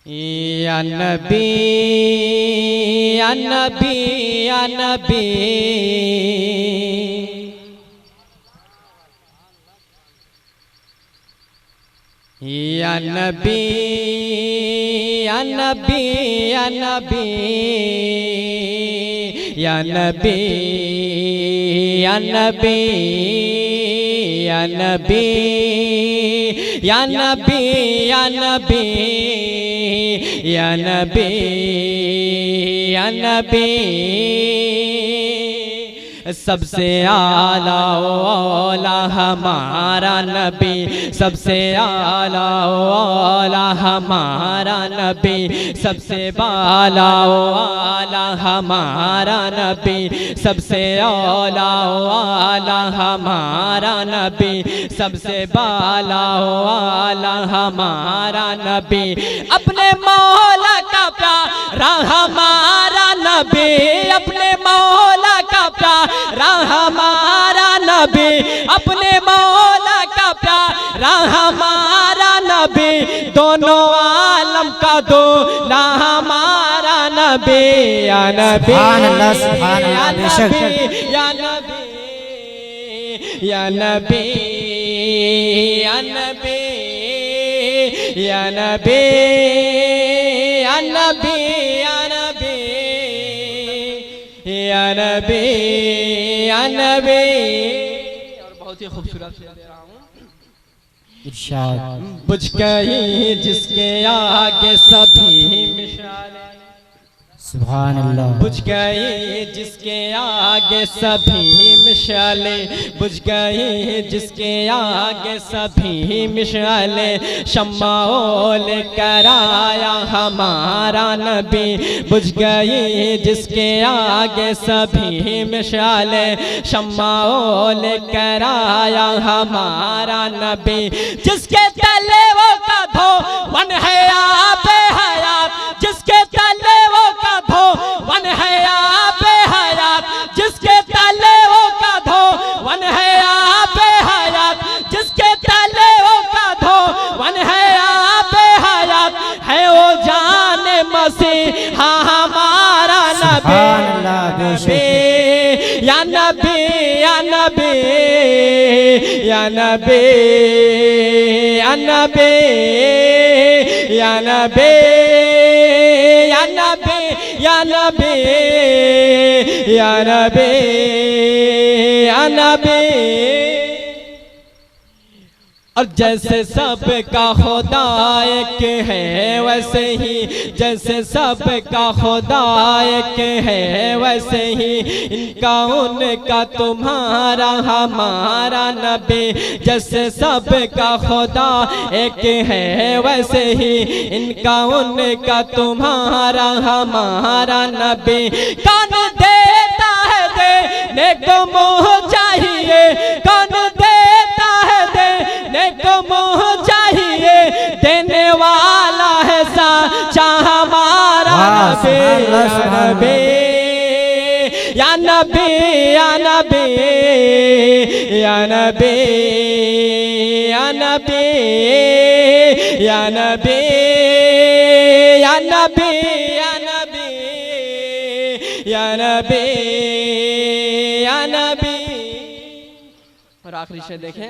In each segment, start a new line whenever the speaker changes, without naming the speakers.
या नबी या नबी या नबी या नबी या नबी या नबी या नबी या नबी या नबी या नबी या नबी या नबी या नबी सबसे आला औला हमारा नबी, सबसे आला औला हमारा नबी, सबसे बाला औला हमारा नबी, सबसे औला औला हमारा नबी, सबसे बाला औला हमारा नबी। अपने मौला का प्यारा हमारा नबी, अपने मौला का प्यारा हमारा नबी, अपने मौला का प्यारा हमारा नबी, दोनों आलम का दूल्हा हमारा नबी। या नबी या नबी या नबी या नबी या नबी या नबी या नबी या नबी या नबी। और बहुत ही खूबसूरत शेर दे रहा हूँ।
इरशाद
बुझ गई जिसके आगे सभी मिसालें,
सुभान अल्लाह।
बुझ गई जिसके आगे सभी मिसालें, बुझ गई जिसके आगे सभी मिसालें, शम्माओं लेकर आया हमारा नबी। बुझ गई जिसके आगे सभी मिसालें, शम्माओं लेकर आया हमारा नबी। जिसके तले वो का धो वन है आपे हयात, जिसके तले वो का धो वन है आपे हयात, जिसके तले वो का धो वन है आपे हयात, जिसके तले वो का धो वन है आपे हयात, है वो जाने मसीहा हमारा नबी। या नबी या नबी या नबी या नबी या नबी या नबी या नबी या नबी या नबी। और जैसे सबका खुदा एक है वैसे ही, जैसे सबका खुदा एक है वैसे ही, इनका उनका तुम्हारा हमारा नबी। जैसे सबका खुदा एक है वैसे ही, इनका उनका तुम्हारा हमारा नबी। कौन देता है देने को मुँह चाहिए, कौन देता है देने को मुँह चाहिए, देने वाला है साचा हमारा नबी। या नबी या नबी या नबी या नबी या नबी या नबी या नबी या नबी या नबी। और आखिरी शेर देखें।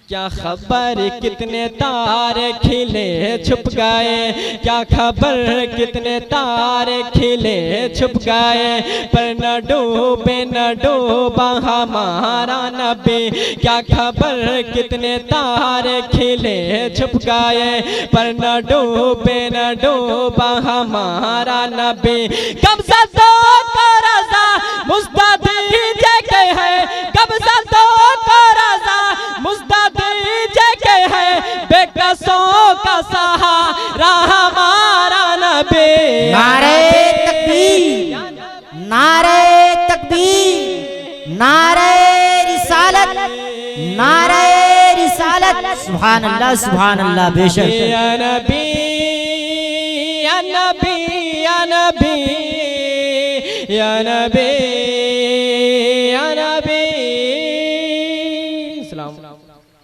क्या खबर कितने तारे खिले छुप गए, क्या खबर कितने तारे खिले छुप गए, पर न डूबे न डूबा हमारा नबी। क्या खबर कितने तारे खिले छुप गए, पर न डूबे न डूबा हमारा नबी। कब्जा तो रज़ा मुस्तदीजे के है, कब्जा तो रज़ा मुस्तदीजे के है, बेकसों का सहारा हमारा नबी।
नारे तकबीर, नारे तकबीर, नारे रिसालत, नारे रिसालत। सुभान अल्लाह सुभान अल्लाह। बेशक
या नबी या नबी या नबी या नबी